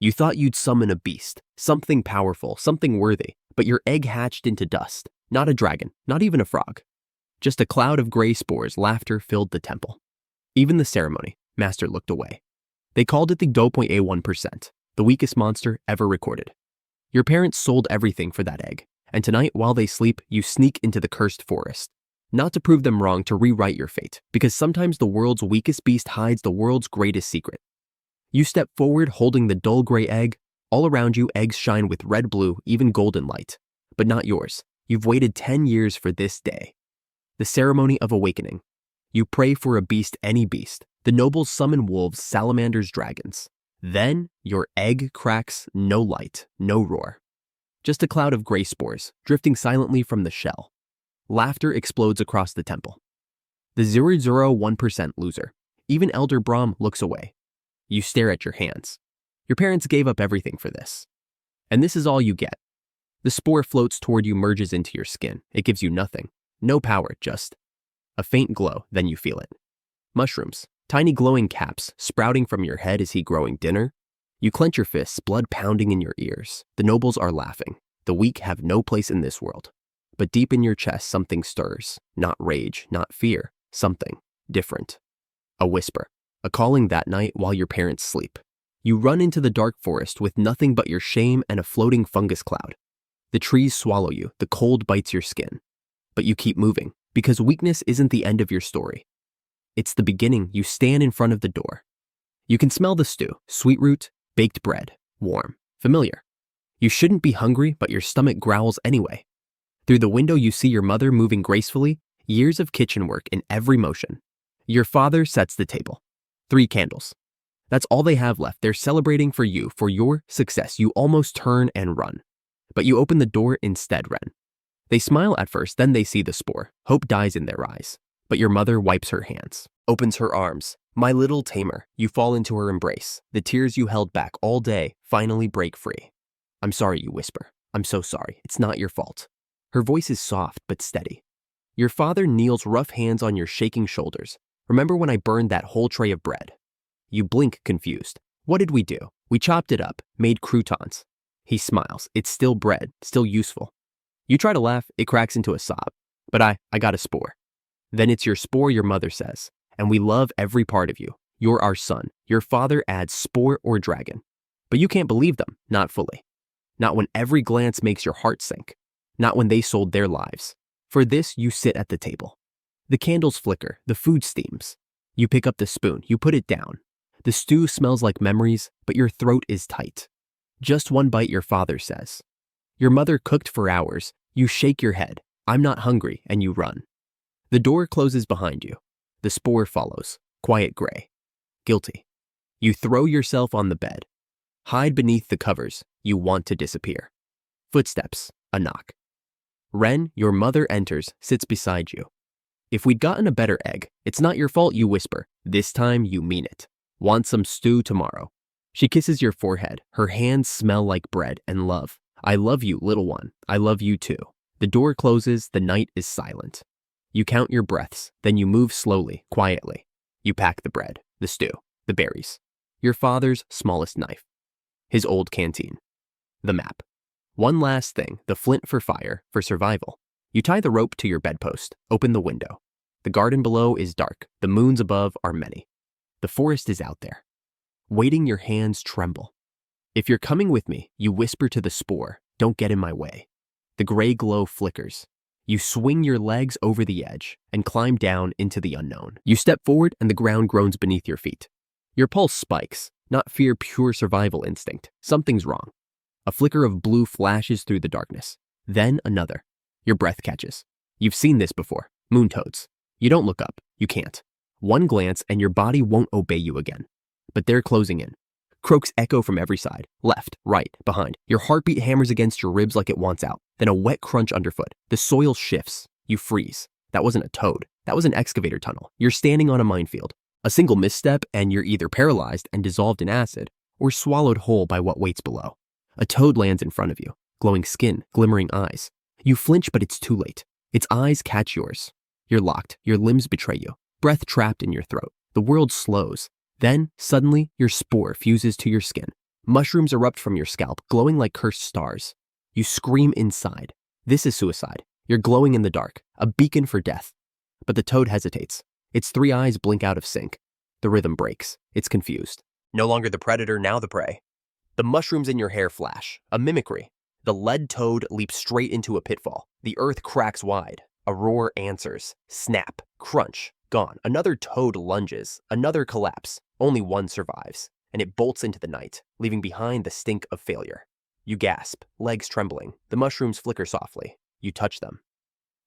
You thought you'd summon a beast, something powerful, something worthy, but your egg hatched into dust. Not a dragon, not even a frog. Just a cloud of gray spores. Laughter filled the temple. Even the ceremony, Master looked away. They called it the 0.01%, the weakest monster ever recorded. Your parents sold everything for that egg, and tonight while they sleep, you sneak into the cursed forest. Not to prove them wrong, to rewrite your fate, because sometimes the world's weakest beast hides the world's greatest secret. You step forward holding the dull gray egg. All around you, eggs shine with red, blue, even golden light. But not yours. You've waited 10 years for this day. The ceremony of awakening. You pray for a beast, any beast. The nobles summon wolves, salamanders, dragons. Then your egg cracks, no light, no roar. Just a cloud of gray spores, drifting silently from the shell. Laughter explodes across the temple. The 0.01% loser. Even Elder Brahm looks away. You stare at your hands. Your parents gave up everything for this. And this is all you get. The spore floats toward you, merges into your skin. It gives you nothing. No power, just a faint glow, then you feel it. Mushrooms, tiny glowing caps, sprouting from your head. Is he growing dinner? You clench your fists, blood pounding in your ears. The nobles are laughing. The weak have no place in this world. But deep in your chest, something stirs. Not rage, not fear. Something different. A whisper. A calling that night while your parents sleep. You run into the dark forest with nothing but your shame and a floating fungus cloud. The trees swallow you. The cold bites your skin. But you keep moving, because weakness isn't the end of your story. It's the beginning. You stand in front of the door. You can smell the stew, sweet root, baked bread, warm, familiar. You shouldn't be hungry, but your stomach growls anyway. Through the window you see your mother moving gracefully, years of kitchen work in every motion. Your father sets the table. 3 candles. That's all they have left. They're celebrating for you, for your success. You almost turn and run. But you open the door instead, Ren. They smile at first, then they see the spore. Hope dies in their eyes. But your mother wipes her hands, opens her arms. My little tamer, you fall into her embrace. The tears you held back all day finally break free. I'm sorry, you whisper. I'm so sorry. It's not your fault. Her voice is soft but steady. Your father kneels, rough hands on your shaking shoulders. Remember when I burned that whole tray of bread? You blink, confused. What did we do? We chopped it up, made croutons. He smiles. It's still bread, still useful. You try to laugh, it cracks into a sob. But I got a spore. Then it's your spore, your mother says. And we love every part of you. You're our son. Your father adds spore or dragon. But you can't believe them, not fully. Not when every glance makes your heart sink. Not when they sold their lives. For this, you sit at the table. The candles flicker, the food steams. You pick up the spoon, you put it down. The stew smells like memories, but your throat is tight. Just one bite, your father says. Your mother cooked for hours. You shake your head. I'm not hungry, and you run. The door closes behind you. The spore follows, quiet gray. Guilty. You throw yourself on the bed. Hide beneath the covers. You want to disappear. Footsteps, a knock. Ren, your mother enters, sits beside you. If we'd gotten a better egg, it's not your fault, you whisper. This time you mean it. Want some stew tomorrow. She kisses your forehead. Her hands smell like bread and love. I love you, little one. I love you too. The door closes. The night is silent. You count your breaths. Then you move slowly, quietly. You pack the bread, the stew, the berries. Your father's smallest knife. His old canteen. The map. One last thing, the flint for fire, for survival. You tie the rope to your bedpost, open the window. The garden below is dark. The moons above are many. The forest is out there. Waiting, your hands tremble. If you're coming with me, you whisper to the spore, don't get in my way. The gray glow flickers. You swing your legs over the edge and climb down into the unknown. You step forward and the ground groans beneath your feet. Your pulse spikes, not fear, pure survival instinct. Something's wrong. A flicker of blue flashes through the darkness. Then another. Your breath catches. You've seen this before. Moon toads. You don't look up. You can't. One glance and your body won't obey you again. But they're closing in. Croaks echo from every side. Left, right, behind. Your heartbeat hammers against your ribs like it wants out. Then a wet crunch underfoot. The soil shifts. You freeze. That wasn't a toad. That was an excavator tunnel. You're standing on a minefield. A single misstep and you're either paralyzed and dissolved in acid or swallowed whole by what waits below. A toad lands in front of you. Glowing skin, glimmering eyes. You flinch, but it's too late. Its eyes catch yours. You're locked. Your limbs betray you. Breath trapped in your throat. The world slows. Then, suddenly, your spore fuses to your skin. Mushrooms erupt from your scalp, glowing like cursed stars. You scream inside. This is suicide. You're glowing in the dark, a beacon for death. But the toad hesitates. Its three eyes blink out of sync. The rhythm breaks. It's confused. No longer the predator, now the prey. The mushrooms in your hair flash, a mimicry. The lead toad leaps straight into a pitfall. The earth cracks wide. A roar answers. Snap, crunch, gone. Another toad lunges, another collapse. Only one survives, and it bolts into the night, leaving behind the stink of failure. You gasp, legs trembling. The mushrooms flicker softly. You touch them.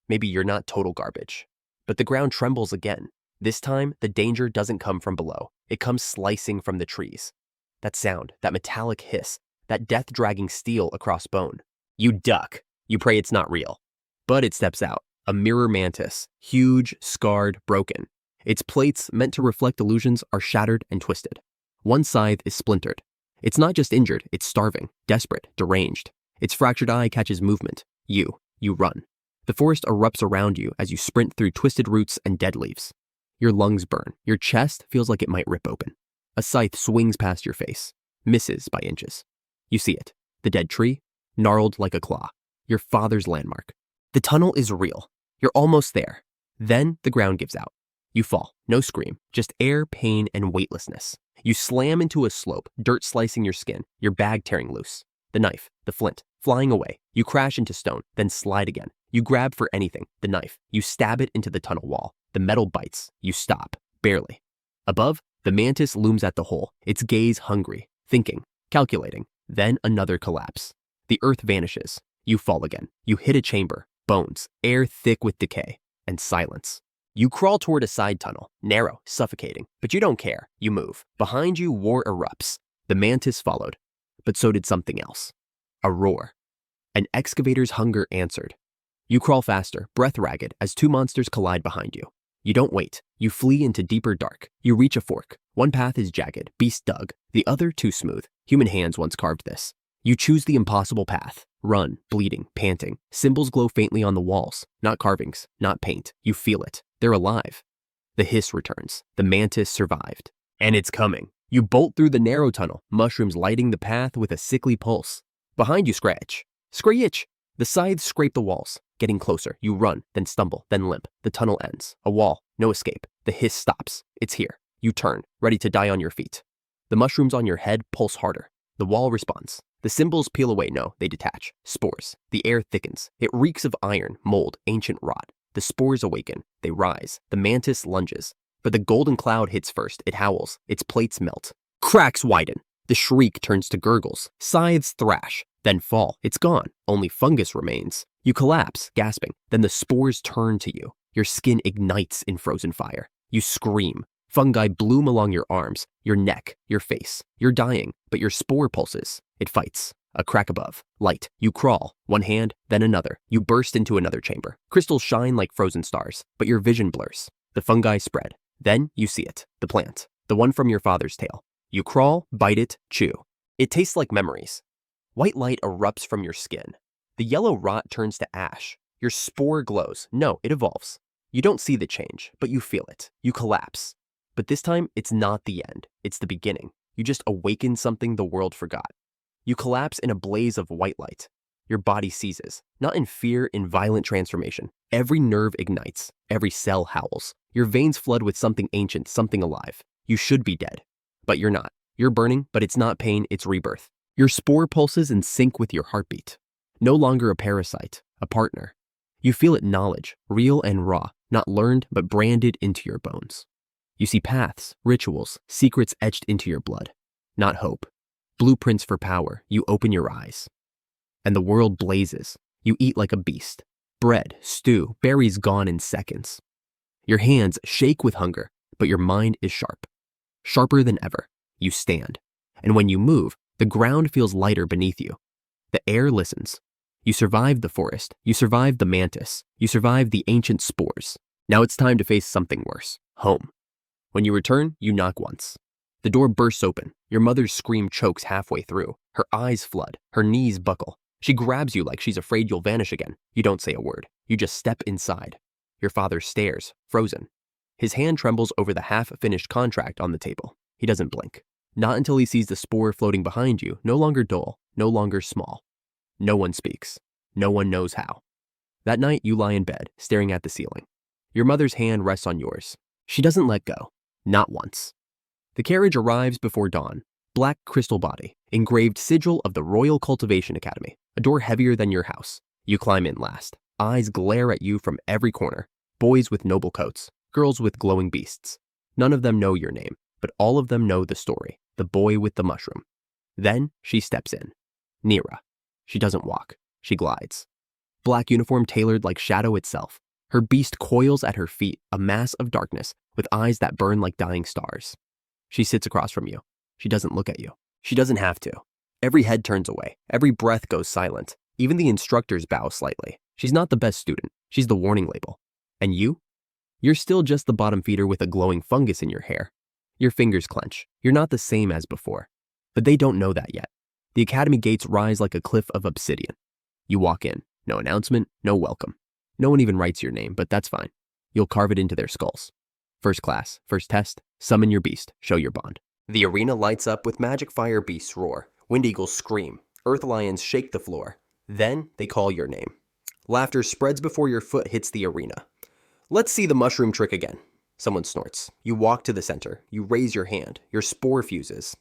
Maybe you're not total garbage. But the ground trembles again. This time, the danger doesn't come from below. It comes slicing from the trees. That sound, that metallic hiss, that death-dragging steel across bone. You duck. You pray it's not real. But it steps out, a mirror mantis, huge, scarred, broken. Its plates, meant to reflect illusions, are shattered and twisted. One scythe is splintered. It's not just injured, it's starving, desperate, deranged. Its fractured eye catches movement. You run. The forest erupts around you as you sprint through twisted roots and dead leaves. Your lungs burn. Your chest feels like it might rip open. A scythe swings past your face, misses by inches. You see it. The dead tree, gnarled like a claw. Your father's landmark. The tunnel is real. You're almost there. Then the ground gives out. You fall. No scream. Just air, pain, and weightlessness. You slam into a slope, dirt slicing your skin, your bag tearing loose. The knife, the flint, flying away. You crash into stone, then slide again. You grab for anything, the knife. You stab it into the tunnel wall. The metal bites. You stop, barely. Above, the mantis looms at the hole, its gaze hungry, thinking, calculating. Then another collapse. The earth vanishes. You fall again. You hit a chamber, bones, air thick with decay, and silence. You crawl toward a side tunnel, narrow, suffocating, but you don't care. You move. Behind you, war erupts. The mantis followed, but so did something else. A roar. An excavator's hunger answered. You crawl faster, breath ragged, as two monsters collide behind you. You don't wait. You flee into deeper dark. You reach a fork. One path is jagged, beast dug. The other too smooth. Human hands once carved this. You choose the impossible path. Run, bleeding, panting. Symbols glow faintly on the walls. Not carvings, not paint. You feel it. They're alive. The hiss returns. The mantis survived. And it's coming. You bolt through the narrow tunnel, mushrooms lighting the path with a sickly pulse. Behind you, scratch. Screech! The scythes scrape the walls. Getting closer, you run, then stumble, then limp. The tunnel ends. A wall, no escape. The hiss stops. It's here. You turn, ready to die on your feet. The mushrooms on your head pulse harder. The wall responds. The symbols peel away. No, they detach. Spores. The air thickens. It reeks of iron, mold, ancient rot. The spores awaken. They rise. The mantis lunges. But the golden cloud hits first. It howls. Its plates melt. Cracks widen. The shriek turns to gurgles. Scythes thrash. Then fall. It's gone. Only fungus remains. You collapse, gasping. Then the spores turn to you. Your skin ignites in frozen fire. You scream. Fungi bloom along your arms, your neck, your face. You're dying, but your spore pulses. It fights. A crack above. Light. You crawl. One hand, then another. You burst into another chamber. Crystals shine like frozen stars, but your vision blurs. The fungi spread. Then you see it. The plant. The one from your father's tale. You crawl, bite it, chew. It tastes like memories. White light erupts from your skin. The yellow rot turns to ash. Your spore glows. No, it evolves. You don't see the change, but you feel it. You collapse. But this time, it's not the end. It's the beginning. You just awaken something the world forgot. You collapse in a blaze of white light. Your body seizes, not in fear, in violent transformation. Every nerve ignites. Every cell howls. Your veins flood with something ancient, something alive. You should be dead, but you're not. You're burning, but it's not pain, it's rebirth. Your spore pulses in sync with your heartbeat. No longer a parasite, a partner. You feel it knowledge, real and raw, not learned, but branded into your bones. You see paths, rituals, secrets etched into your blood. Not hope. Blueprints for power. You open your eyes. And the world blazes. You eat like a beast. Bread, stew, berries gone in seconds. Your hands shake with hunger, but your mind is sharp. Sharper than ever. You stand. And when you move, the ground feels lighter beneath you. The air listens. You survived the forest. You survived the mantis. You survived the ancient spores. Now it's time to face something worse. Home. When you return, you knock once. The door bursts open. Your mother's scream chokes halfway through. Her eyes flood. Her knees buckle. She grabs you like she's afraid you'll vanish again. You don't say a word. You just step inside. Your father stares, frozen. His hand trembles over the half-finished contract on the table. He doesn't blink. Not until he sees the spore floating behind you, no longer dull, no longer small. No one speaks. No one knows how. That night, you lie in bed, staring at the ceiling. Your mother's hand rests on yours. She doesn't let go. Not once. The carriage arrives before dawn. Black crystal body, engraved sigil of the Royal Cultivation Academy, a door heavier than your house. You climb in last. Eyes glare at you from every corner. Boys with noble coats, girls with glowing beasts. None of them know your name, but all of them know the story, the boy with the mushroom. Then she steps in. Nira. She doesn't walk. She glides. Black uniform tailored like shadow itself. Her beast coils at her feet, a mass of darkness, with eyes that burn like dying stars. She sits across from you. She doesn't look at you. She doesn't have to. Every head turns away. Every breath goes silent. Even the instructors bow slightly. She's not the best student. She's the warning label. And you? You're still just the bottom feeder with a glowing fungus in your hair. Your fingers clench. You're not the same as before. But they don't know that yet. The academy gates rise like a cliff of obsidian. You walk in. No announcement, no welcome. No one even writes your name, but that's fine. You'll carve it into their skulls. First class, first test, summon your beast, show your bond. The arena lights up with magic fire beasts roar. Wind eagles scream. Earth lions shake the floor. Then they call your name. Laughter spreads before your foot hits the arena. Let's see the mushroom trick again. Someone snorts. You walk to the center. You raise your hand. Your spore fuses.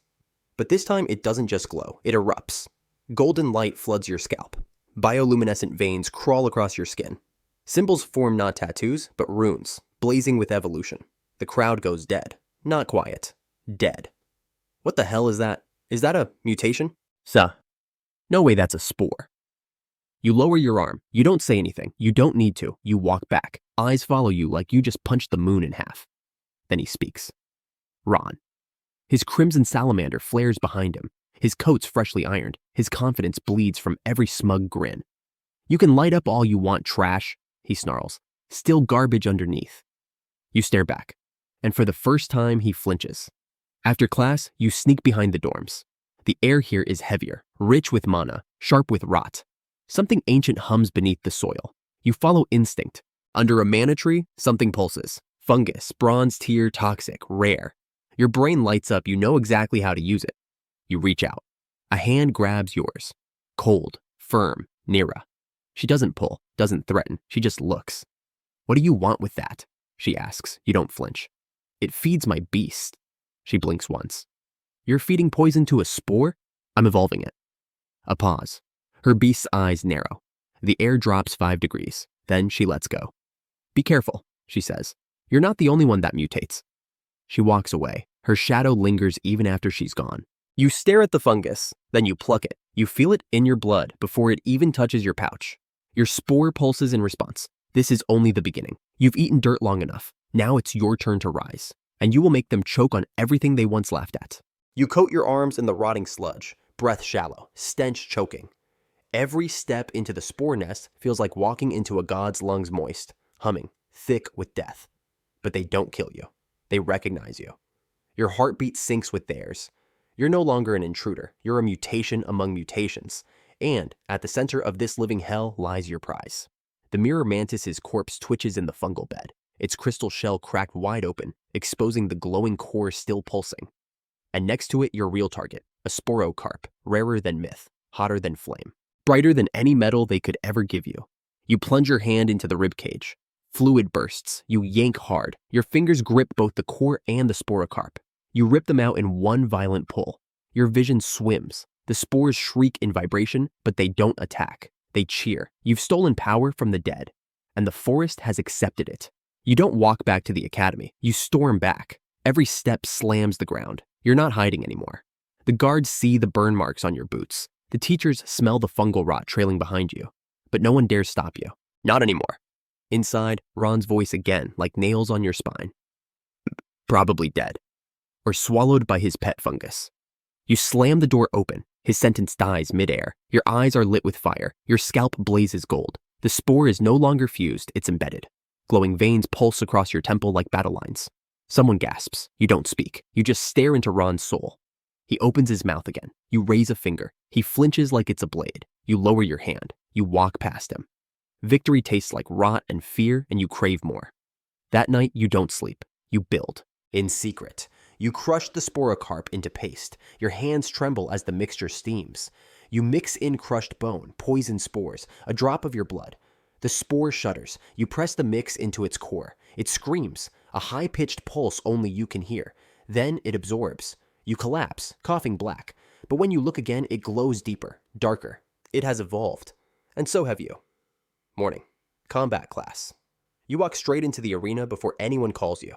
But this time it doesn't just glow. It erupts. Golden light floods your scalp. Bioluminescent veins crawl across your skin. Symbols form not tattoos, but runes, blazing with evolution. The crowd goes dead. Not quiet. Dead. What the hell is that? Is that a mutation? No way that's a spore. You lower your arm. You don't say anything. You don't need to. You walk back. Eyes follow you like you just punched the moon in half. Then he speaks. Ron. His crimson salamander flares behind him. His coat's freshly ironed. His confidence bleeds from every smug grin. You can light up all you want, trash, he snarls. Still garbage underneath. You stare back. And for the first time, he flinches. After class, you sneak behind the dorms. The air here is heavier, rich with mana, sharp with rot. Something ancient hums beneath the soil. You follow instinct. Under a mana tree, something pulses. Fungus, bronze tier, toxic, rare. Your brain lights up, you know exactly how to use it. You reach out. A hand grabs yours. Cold, firm, Nira. She doesn't pull, doesn't threaten, she just looks. What do you want with that? She asks. You don't flinch. It feeds my beast. She blinks once. You're feeding poison to a spore? I'm evolving it. A pause. Her beast's eyes narrow. The air drops 5 degrees. Then she lets go. Be careful, she says. You're not the only one that mutates. She walks away. Her shadow lingers even after she's gone. You stare at the fungus, then you pluck it. You feel it in your blood before it even touches your pouch. Your spore pulses in response. This is only the beginning. You've eaten dirt long enough. Now it's your turn to rise. And you will make them choke on everything they once laughed at. You coat your arms in the rotting sludge, breath shallow, stench choking. Every step into the spore nest feels like walking into a god's lungs moist, humming, thick with death. But they don't kill you. They recognize you. Your heartbeat syncs with theirs. You're no longer an intruder. You're a mutation among mutations. And at the center of this living hell lies your prize. The mirror mantis's corpse twitches in the fungal bed, its crystal shell cracked wide open, exposing the glowing core still pulsing. And next to it, your real target, a sporocarp, rarer than myth, hotter than flame, brighter than any metal they could ever give you. You plunge your hand into the ribcage. Fluid bursts. You yank hard. Your fingers grip both the core and the sporocarp. You rip them out in one violent pull. Your vision swims. The spores shriek in vibration, but they don't attack. They cheer. You've stolen power from the dead, and the forest has accepted it. You don't walk back to the academy. You storm back. Every step slams the ground. You're not hiding anymore. The guards see the burn marks on your boots. The teachers smell the fungal rot trailing behind you, but no one dares stop you. Not anymore. Inside, Ron's voice again, like nails on your spine. Probably dead. Or swallowed by his pet fungus. You slam the door open. His sentence dies midair. Your eyes are lit with fire. Your scalp blazes gold. The spore is no longer fused, it's embedded. Glowing veins pulse across your temple like battle lines. Someone gasps. You don't speak. You just stare into Ron's soul. He opens his mouth again. You raise a finger. He flinches like it's a blade. You lower your hand. You walk past him. Victory tastes like rot and fear, and you crave more. That night, you don't sleep. You build. In secret. You crush the sporocarp into paste. Your hands tremble as the mixture steams. You mix in crushed bone, poison spores, a drop of your blood. The spore shudders. You press the mix into its core. It screams, a high-pitched pulse only you can hear. Then it absorbs. You collapse, coughing black. But when you look again, it glows deeper, darker. It has evolved. And so have you. Morning. Combat class. You walk straight into the arena before anyone calls you.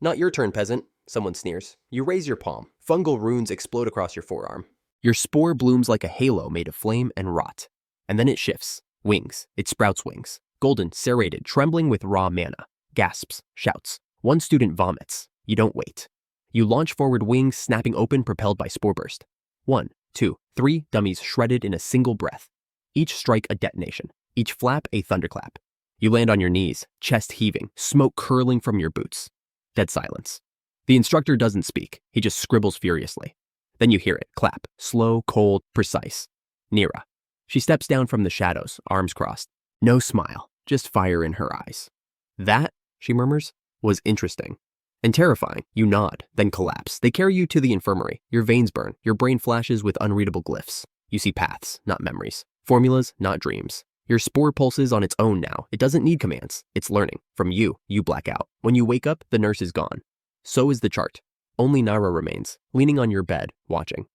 Not your turn, peasant, someone sneers. You raise your palm. Fungal runes explode across your forearm. Your spore blooms like a halo made of flame and rot. And then it shifts. Wings. It sprouts wings. Golden, serrated, trembling with raw mana. Gasps, shouts. One student vomits. You don't wait. You launch forward, wings snapping open, propelled by spore burst. 1, 2, 3 dummies shredded in a single breath. Each strike a detonation. Each flap a thunderclap. You land on your knees, chest heaving, smoke curling from your boots. Dead silence. The instructor doesn't speak. He just scribbles furiously. Then you hear it, clap, slow, cold, precise. Nira. She steps down from the shadows, arms crossed. No smile, just fire in her eyes. That, she murmurs, was interesting. And terrifying. You nod, then collapse. They carry you to the infirmary. Your veins burn. Your brain flashes with unreadable glyphs. You see paths, not memories. Formulas, not dreams. Your spore pulses on its own now. It doesn't need commands. It's learning. From you black out. When you wake up, the nurse is gone. So is the chart. Only Naira remains, leaning on your bed, watching.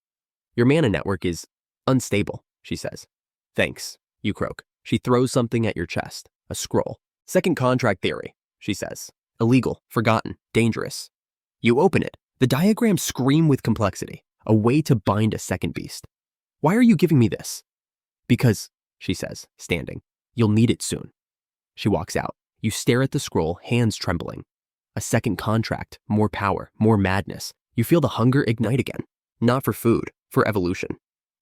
Your mana network is unstable, she says. Thanks, you croak. She throws something at your chest. A scroll. Second contract theory, she says. Illegal, forgotten, dangerous. You open it. The diagrams scream with complexity. A way to bind a second beast. Why are you giving me this? Because, she says, standing. You'll need it soon. She walks out. You stare at the scroll, hands trembling. A second contract, more power, more madness. You feel the hunger ignite again. Not for food, for evolution.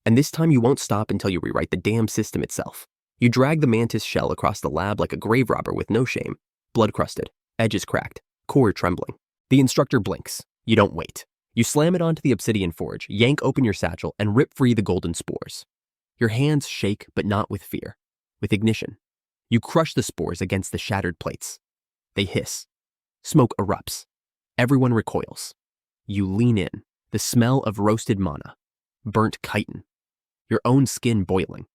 And this time you won't stop until you rewrite the damn system itself. You drag the mantis shell across the lab like a grave robber with no shame. Blood crusted, edges cracked, core trembling. The instructor blinks. You don't wait. You slam it onto the obsidian forge, yank open your satchel, and rip free the golden spores. Your hands shake, but not with fear. With ignition. You crush the spores against the shattered plates. They hiss. Smoke erupts. Everyone recoils. You lean in. The smell of roasted mana. Burnt chitin. Your own skin boiling.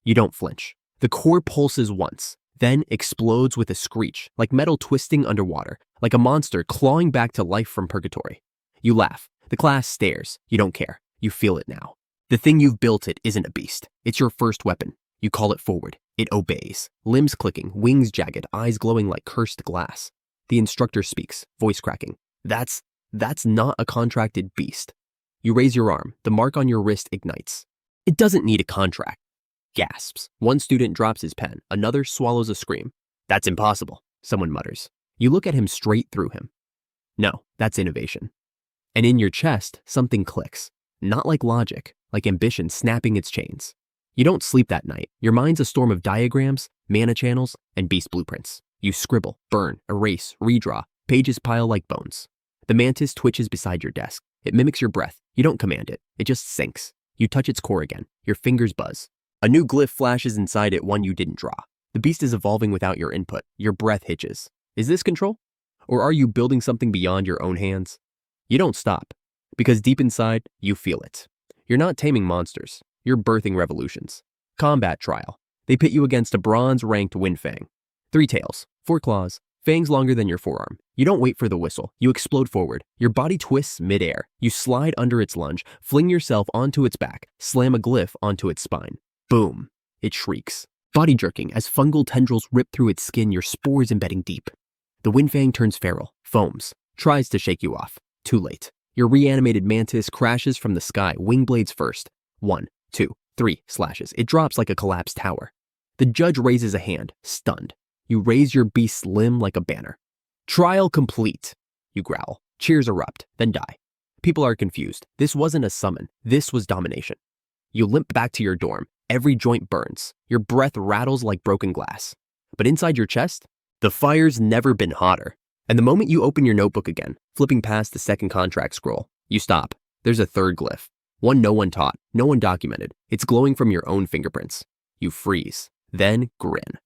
You don't flinch. The core pulses once, then explodes with a screech, like metal twisting underwater, like a monster clawing back to life from purgatory. You laugh. The class stares. You don't care. You feel it now. The thing you've built it isn't a beast. It's your first weapon. You call it forward. It obeys. Limbs clicking, wings jagged, eyes glowing like cursed glass. The instructor speaks, voice cracking. That's not a contracted beast. You raise your arm. The mark on your wrist ignites. It doesn't need a contract. Gasps. One student drops his pen. Another swallows a scream. That's impossible, someone mutters. You look at him straight through him. No, that's innovation. And in your chest, something clicks. Not like logic, like ambition snapping its chains. You don't sleep that night. Your mind's a storm of diagrams, mana channels, and beast blueprints. You scribble, burn, erase, redraw. Pages pile like bones. The mantis twitches beside your desk. It mimics your breath. You don't command it. It just sinks. You touch its core again. Your fingers buzz. A new glyph flashes inside it, one you didn't draw. The beast is evolving without your input. Your breath hitches. Is this control? Or are you building something beyond your own hands? You don't stop. Because deep inside, you feel it. You're not taming monsters. You're birthing revolutions. Combat trial. They pit you against a bronze-ranked Windfang. 3 tails, 4 claws, fangs longer than your forearm. You don't wait for the whistle. You explode forward. Your body twists mid-air. You slide under its lunge, fling yourself onto its back, slam a glyph onto its spine. Boom. It shrieks. Body jerking as fungal tendrils rip through its skin, your spores embedding deep. The Windfang turns feral, foams, tries to shake you off. Too late. Your reanimated mantis crashes from the sky, wing blades first. 1, 2, 3 slashes. It drops like a collapsed tower. The judge raises a hand, stunned. You raise your beast's limb like a banner. Trial complete, you growl. Cheers erupt, then die. People are confused. This wasn't a summon. This was domination. You limp back to your dorm. Every joint burns. Your breath rattles like broken glass. But inside your chest, the fire's never been hotter. And the moment you open your notebook again, flipping past the second contract scroll, you stop. There's a third glyph. One no one taught, no one documented. It's glowing from your own fingerprints. You freeze, then grin.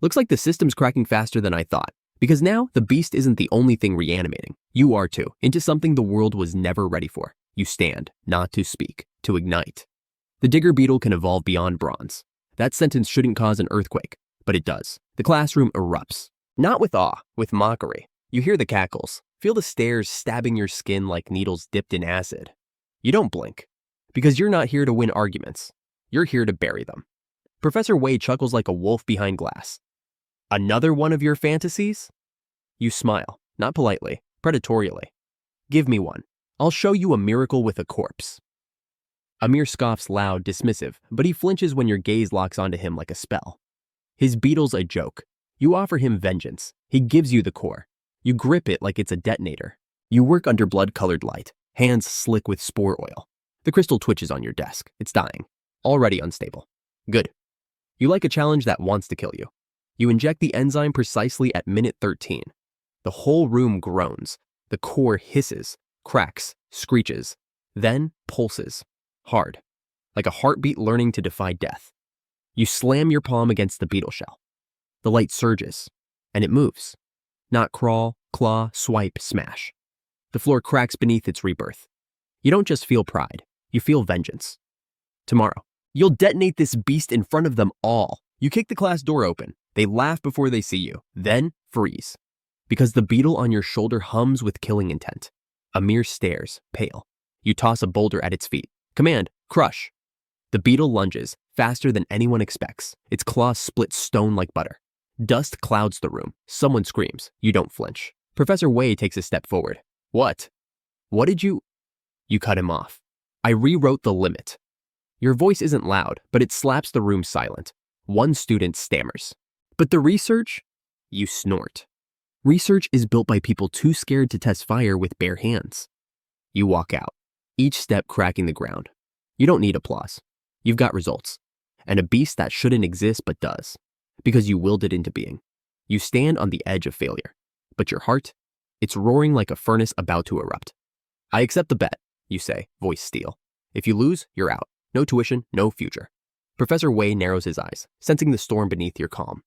Looks like the system's cracking faster than I thought. Because now, the beast isn't the only thing reanimating. You are too, into something the world was never ready for. You stand, not to speak, to ignite. The digger beetle can evolve beyond bronze. That sentence shouldn't cause an earthquake, but it does. The classroom erupts. Not with awe, with mockery. You hear the cackles, feel the stares stabbing your skin like needles dipped in acid. You don't blink, because you're not here to win arguments. You're here to bury them. Professor Wei chuckles like a wolf behind glass. Another one of your fantasies? You smile, not politely, predatorially. Give me one. I'll show you a miracle with a corpse. Amir scoffs loud, dismissive, but he flinches when your gaze locks onto him like a spell. His beetle's a joke. You offer him vengeance. He gives you the core. You grip it like it's a detonator. You work under blood-colored light, hands slick with spore oil. The crystal twitches on your desk. It's dying. Already unstable. Good. You like a challenge that wants to kill you. You inject the enzyme precisely at minute 13. The whole room groans. The core hisses, cracks, screeches, then pulses. Hard. Like a heartbeat learning to defy death. You slam your palm against the beetle shell. The light surges, and it moves. Not crawl, claw, swipe, smash. The floor cracks beneath its rebirth. You don't just feel pride, you feel vengeance. Tomorrow, you'll detonate this beast in front of them all. You kick the class door open. They laugh before they see you, then freeze. Because the beetle on your shoulder hums with killing intent. Amir stares, pale. You toss a boulder at its feet. Command, crush. The beetle lunges, faster than anyone expects. Its claws split stone like butter. Dust clouds the room. Someone screams. You don't flinch. Professor Wei takes a step forward. What? What did you? You cut him off. I rewrote the limit. Your voice isn't loud, but it slaps the room silent. One student stammers. But the research? You snort. Research is built by people too scared to test fire with bare hands. You walk out, each step cracking the ground. You don't need applause. You've got results. And a beast that shouldn't exist but does. Because you willed it into being. You stand on the edge of failure. But your heart? It's roaring like a furnace about to erupt. I accept the bet, you say, voice steel. If you lose, you're out. No tuition, no future. Professor Wei narrows his eyes, sensing the storm beneath your calm.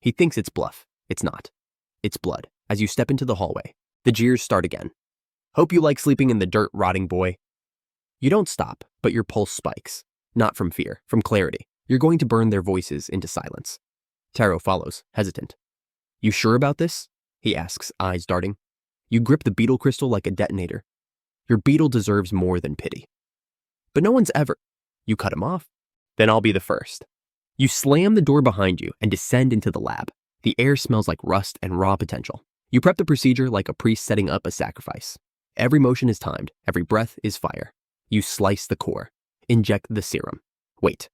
He thinks it's bluff. It's not. It's blood. As you step into the hallway, the jeers start again. Hope you like sleeping in the dirt, rotting boy. You don't stop, but your pulse spikes. Not from fear, from clarity. You're going to burn their voices into silence. Taro follows, hesitant. You sure about this? He asks, eyes darting. You grip the beetle crystal like a detonator. Your beetle deserves more than pity. But no one's ever. You cut him off. Then I'll be the first. You slam the door behind you and descend into the lab. The air smells like rust and raw potential. You prep the procedure like a priest setting up a sacrifice. Every motion is timed. Every breath is fire. You slice the core. Inject the serum. Wait.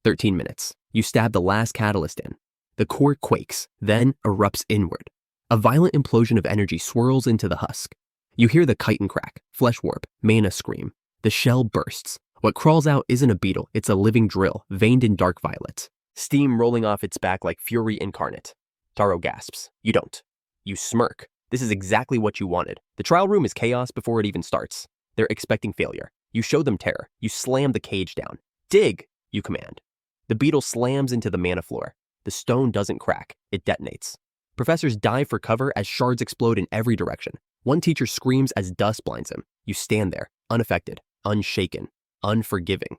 13 minutes. You stab the last catalyst in. The core quakes, then erupts inward. A violent implosion of energy swirls into the husk. You hear the chitin crack, flesh warp, mana scream. The shell bursts. What crawls out isn't a beetle, it's a living drill, veined in dark violets. Steam rolling off its back like fury incarnate. Taro gasps. You don't. You smirk. This is exactly what you wanted. The trial room is chaos before it even starts. They're expecting failure. You show them terror. You slam the cage down. Dig, you command. The beetle slams into the mana floor. The stone doesn't crack. It detonates. Professors dive for cover as shards explode in every direction. One teacher screams as dust blinds him. You stand there, unaffected, unshaken, unforgiving.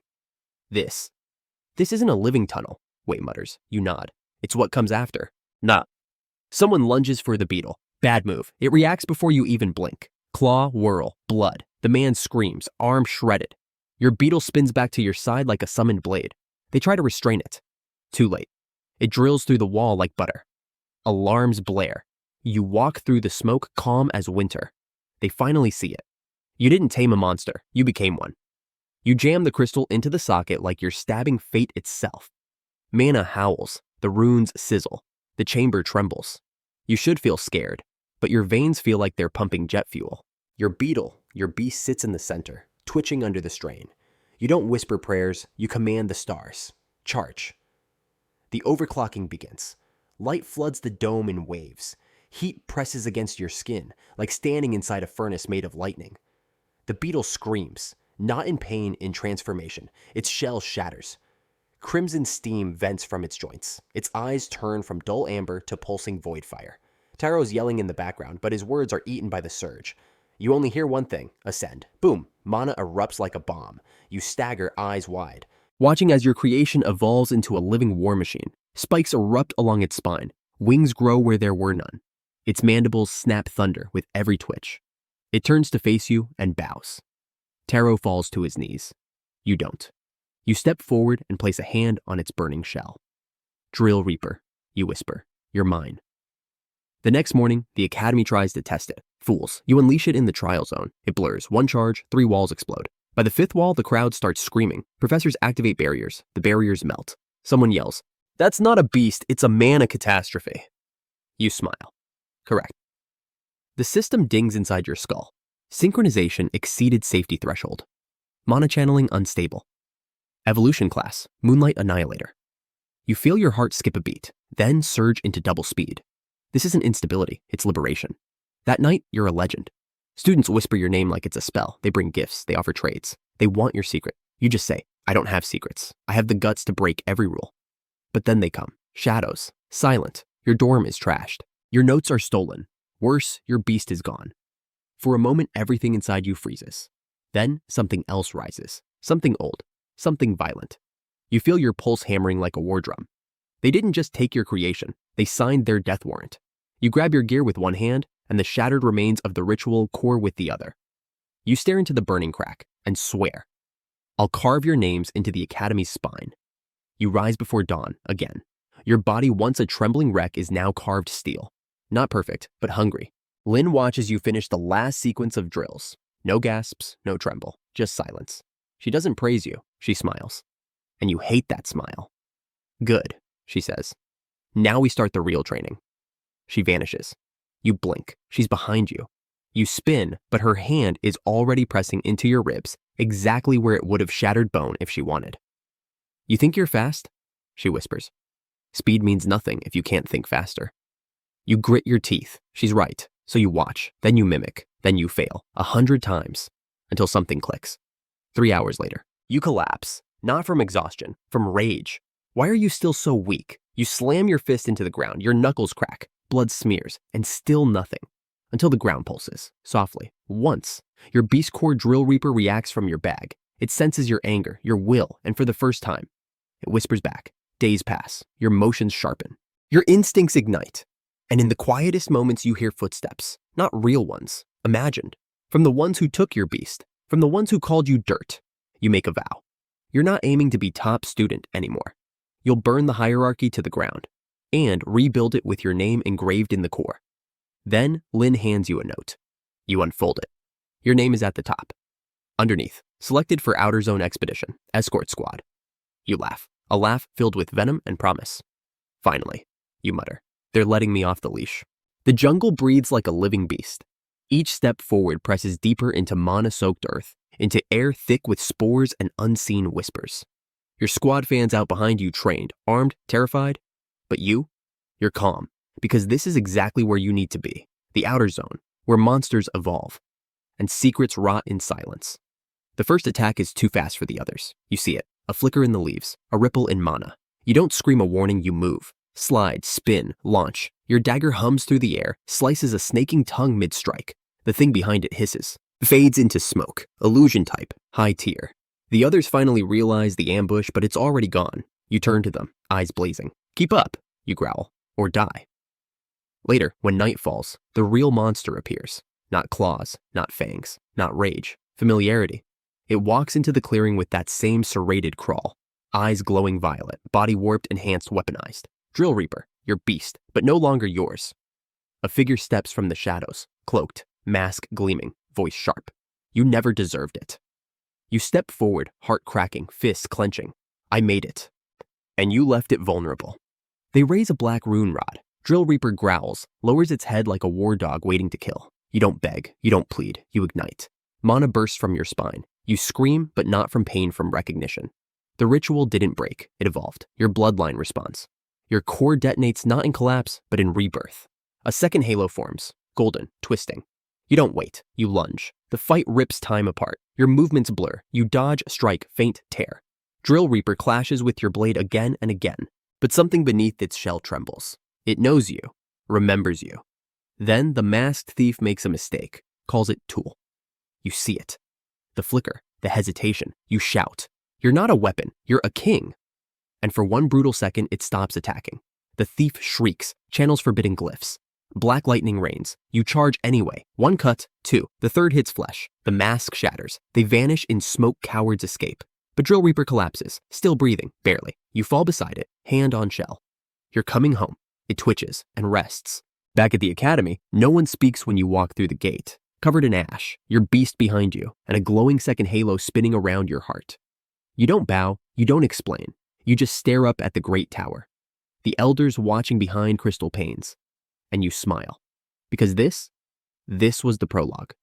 This isn't a living tunnel, Wei mutters. You nod. It's what comes after. Nah. Someone lunges for the beetle. Bad move. It reacts before you even blink. Claw, whirl, blood. The man screams, arm shredded. Your beetle spins back to your side like a summoned blade. They try to restrain it. Too late. It drills through the wall like butter. Alarms blare. You walk through the smoke calm as winter. They finally see it. You didn't tame a monster. You became one. You jam the crystal into the socket like you're stabbing fate itself. Mana howls. The runes sizzle. The chamber trembles. You should feel scared, but your veins feel like they're pumping jet fuel. Your beast sits in the center, twitching under the strain. You don't whisper prayers, you command the stars. Charge. The overclocking begins. Light floods the dome in waves. Heat presses against your skin, like standing inside a furnace made of lightning. The beetle screams, not in pain, in transformation. Its shell shatters. Crimson steam vents from its joints. Its eyes turn from dull amber to pulsing void fire. Taro's yelling in the background, but his words are eaten by the surge. You only hear one thing, ascend. Boom, mana erupts like a bomb. You stagger, eyes wide, watching as your creation evolves into a living war machine. Spikes erupt along its spine. Wings grow where there were none. Its mandibles snap thunder with every twitch. It turns to face you and bows. Taro falls to his knees. You don't. You step forward and place a hand on its burning shell. Drill Reaper, you whisper. You're mine. The next morning, the Academy tries to test it. Fools, you unleash it in the trial zone. It blurs. One charge, 3 walls explode. By the 5th wall, the crowd starts screaming. Professors activate barriers. The barriers melt. Someone yells, "That's not a beast, it's a mana catastrophe." You smile. Correct. The system dings inside your skull. Synchronization exceeded safety threshold. Mana channeling unstable. Evolution class, Moonlight Annihilator. You feel your heart skip a beat, then surge into double speed. This isn't instability, it's liberation. That night, you're a legend. Students whisper your name like it's a spell. They bring gifts, they offer trades. They want your secret. You just say, "I don't have secrets. I have the guts to break every rule." But then they come. Shadows. Silent. Your dorm is trashed. Your notes are stolen. Worse, your beast is gone. For a moment, everything inside you freezes. Then, something else rises. Something old. Something violent. You feel your pulse hammering like a war drum. They didn't just take your creation. They signed their death warrant. You grab your gear with one hand, and the shattered remains of the ritual core with the other. You stare into the burning crack and swear, "I'll carve your names into the Academy's spine." You rise before dawn again. Your body, once a trembling wreck, is now carved steel. Not perfect, but hungry. Lynn watches you finish the last sequence of drills. No gasps, no tremble, just silence. She doesn't praise you, she smiles. And you hate that smile. "Good," she says. "Now we start the real training." She vanishes. You blink. She's behind you. You spin, but her hand is already pressing into your ribs, exactly where it would have shattered bone if she wanted. "You think you're fast?" she whispers. "Speed means nothing if you can't think faster." You grit your teeth. She's right. So you watch, then you mimic, then you fail, 100 times, until something clicks. 3 hours later, you collapse, not from exhaustion, from rage. Why are you still so weak? You slam your fist into the ground, your knuckles crack, blood smears, and still nothing. Until the ground pulses, softly, once. Your Beast Core Drill Reaper reacts from your bag. It senses your anger, your will, and for the first time, it whispers back. Days pass, your motions sharpen. Your instincts ignite. And in the quietest moments you hear footsteps, not real ones, imagined. From the ones who took your beast, from the ones who called you dirt. You make a vow. You're not aiming to be top student anymore. You'll burn the hierarchy to the ground and rebuild it with your name engraved in the core. Then Lynn hands you a note. You unfold it. Your name is at the top. Underneath, selected for Outer Zone Expedition, Escort Squad. You laugh, a laugh filled with venom and promise. Finally, you mutter. They're letting me off the leash. The jungle breathes like a living beast. Each step forward presses deeper into mana-soaked earth, into air thick with spores and unseen whispers. Your squad fans out behind you trained, armed, terrified. But you're calm, because this is exactly where you need to be. The Outer Zone, where monsters evolve, and secrets rot in silence. The first attack is too fast for the others. You see it, a flicker in the leaves, a ripple in mana. You don't scream a warning, you move. Slide, spin, launch. Your dagger hums through the air, slices a snaking tongue mid-strike. The thing behind it hisses, fades into smoke, illusion type, high tier. The others finally realize the ambush, but it's already gone. You turn to them, eyes blazing. "Keep up," you growl, "or die." Later, when night falls, the real monster appears. Not claws, not fangs, not rage, familiarity. It walks into the clearing with that same serrated crawl, eyes glowing violet, body warped, enhanced, weaponized. Drill Reaper, your beast, but no longer yours. A figure steps from the shadows, cloaked, mask gleaming, voice sharp. You never deserved it. You step forward, heart cracking, fists clenching. "I made it." And you left it vulnerable. They raise a black rune rod. Drill Reaper growls, lowers its head like a war dog waiting to kill. You don't beg, you don't plead, you ignite. Mana bursts from your spine. You scream, but not from pain, from recognition. The ritual didn't break, it evolved. Your bloodline responds. Your core detonates not in collapse, but in rebirth. A second halo forms, golden, twisting. You don't wait, you lunge. The fight rips time apart. Your movements blur. You dodge, strike, feint, tear. Drill Reaper clashes with your blade again and again, but something beneath its shell trembles. It knows you, remembers you. Then the masked thief makes a mistake, calls it tool. You see it. The flicker, the hesitation. You shout. You're not a weapon, you're a king. And for one brutal second, it stops attacking. The thief shrieks, channels forbidden glyphs. Black lightning rains. You charge anyway. One cut, two. The third hits flesh. The mask shatters. They vanish in smoke. Cowards escape. But Drill Reaper collapses, still breathing, barely. You fall beside it, hand on shell. You're coming home. It twitches and rests. Back at the academy, no one speaks when you walk through the gate. Covered in ash, your beast behind you, and a glowing second halo spinning around your heart. You don't bow, you don't explain. You just stare up at the great tower. The elders watching behind crystal panes. And you smile. Because this was the prologue.